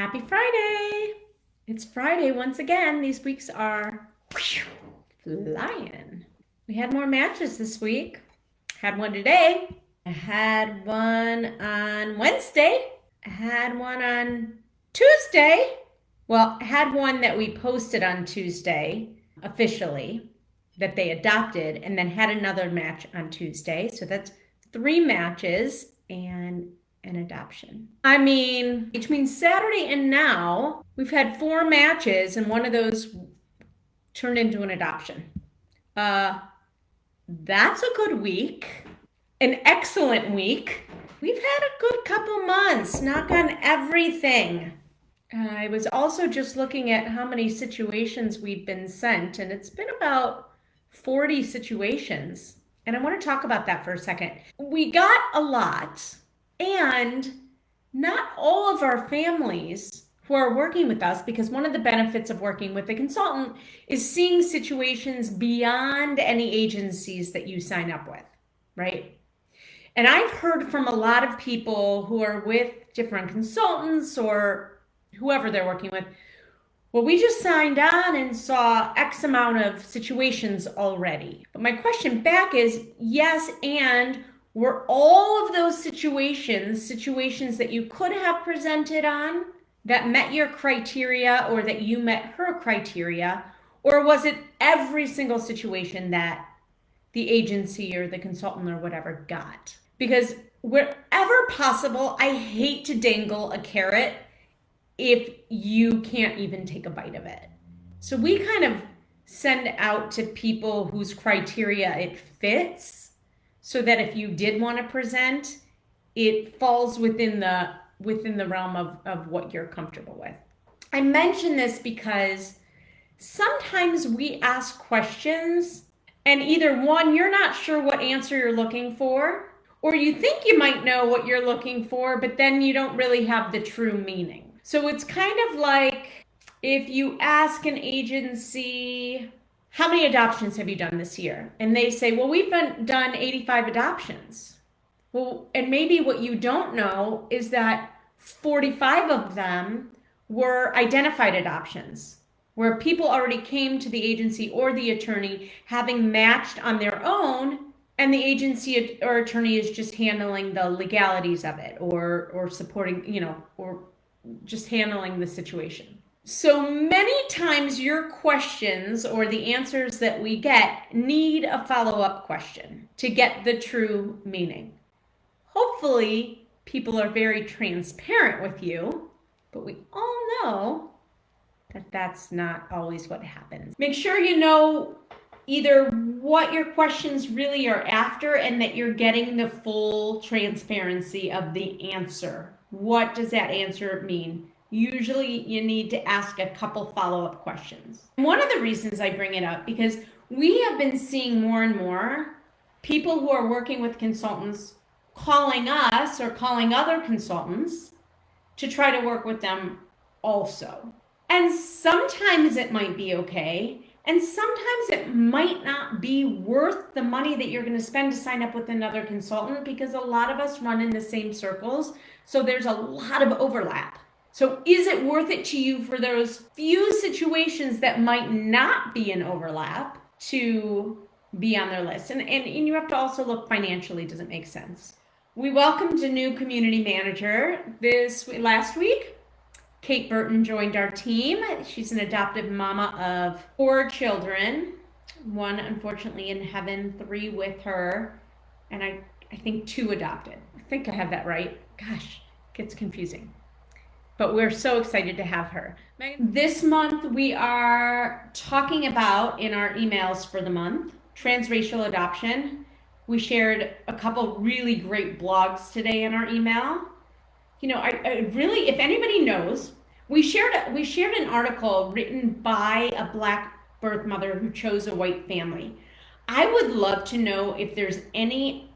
Happy Friday! It's Friday once again. These weeks are flying. We had more matches this week. Had one today. I had one on Wednesday. I had one on Tuesday. Well, I had one that we posted on Tuesday officially that they adopted, and then had another match on Tuesday. So that's 3 matches and an adoption. I mean, between Saturday and now, we've had 4 matches, and one of those turned into an adoption. That's a good week, an excellent week. We've had a good couple months, knock on everything. I was also just looking at how many situations we've been sent, and it's been about 40 situations. And I want to talk about that for a second. We got a lot, and not all of our families who are working with us, because one of the benefits of working with a consultant is seeing situations beyond any agencies that you sign up with, right? And I've heard from a lot of people who are with different consultants or whoever they're working with, well, we just signed on and saw X amount of situations already. But my question back is, yes, and were all of those situations that you could have presented on that met your criteria or that you met her criteria? Or was it every single situation that the agency or the consultant or whatever got? Because wherever possible, I hate to dangle a carrot if you can't even take a bite of it. So we kind of send out to people whose criteria it fits, so that if you did want to present, it falls within the realm of what you're comfortable with. I mention this because sometimes we ask questions and either one, you're not sure what answer you're looking for, or you think you might know what you're looking for, but then you don't really have the true meaning. So it's kind of like if you ask an agency, how many adoptions have you done this year? And they say, well, we've done 85 adoptions. Well, and maybe what you don't know is that 45 of them were identified adoptions, where people already came to the agency or the attorney having matched on their own, and the agency or attorney is just handling the legalities of it or supporting, or just handling the situation. So many times your questions or the answers that we get need a follow-up question to get the true meaning. Hopefully, people are very transparent with you, but we all know that that's not always what happens. Make sure you know either what your questions really are after and that you're getting the full transparency of the answer. What does that answer mean? Usually you need to ask a couple follow-up questions. One of the reasons I bring it up, because we have been seeing more and more people who are working with consultants calling us or calling other consultants to try to work with them also. And sometimes it might be okay, and sometimes it might not be worth the money that you're going to spend to sign up with another consultant, because a lot of us run in the same circles, so there's a lot of overlap. So is it worth it to you for those few situations that might not be an overlap to be on their list? And you have to also look financially, does it make sense? We welcomed a new community manager last week. Kate Burton joined our team. She's an adoptive mama of 4 children, 1 unfortunately in heaven, 3 with her, and I think 2 adopted. I think I have that right. Gosh, it gets confusing. But we're so excited to have her. This month we are talking about, in our emails for the month, transracial adoption. We shared a couple really great blogs today in our email. I really, if anybody knows, we shared an article written by a Black birth mother who chose a white family. I would love to know if there's any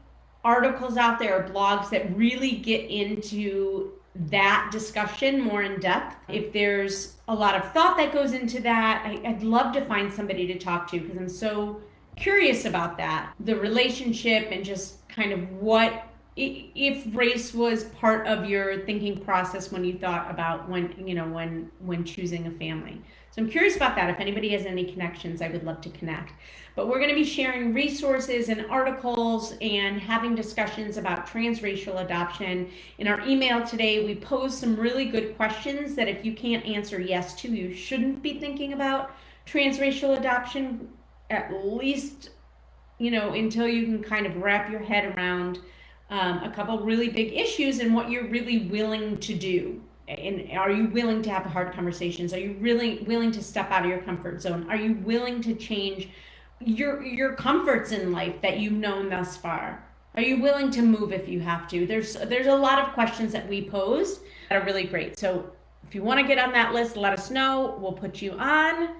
articles out there or blogs that really get into that discussion more in depth. If there's a lot of thought that goes into that, I'd love to find somebody to talk to, because I'm so curious about that, the relationship and just kind of what if race was part of your thinking process when you thought about when choosing a family. So I'm curious about that. If anybody has any connections, I would love to connect. But we're going to be sharing resources and articles and having discussions about transracial adoption. In our email today, we posed some really good questions that if you can't answer yes to, you shouldn't be thinking about transracial adoption, at least, until you can kind of wrap your head around a couple really big issues and what you're really willing to do. And are you willing to have hard conversations? Are you really willing to step out of your comfort zone? Are you willing to change your comforts in life that you've known thus far? Are you willing to move if you have to? There's a lot of questions that we posed that are really great. So if you want to get on that list, let us know. We'll put you on.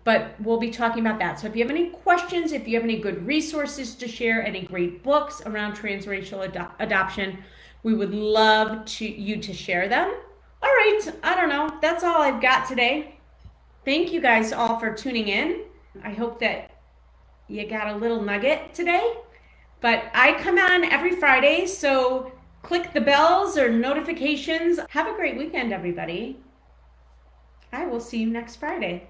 But we'll be talking about that. So if you have any questions, if you have any good resources to share, any great books around transracial adoption, we would love you to share them. All right, I don't know. That's all I've got today. Thank you guys all for tuning in. I hope that you got a little nugget today. But I come on every Friday, so click the bells or notifications. Have a great weekend, everybody. I will see you next Friday.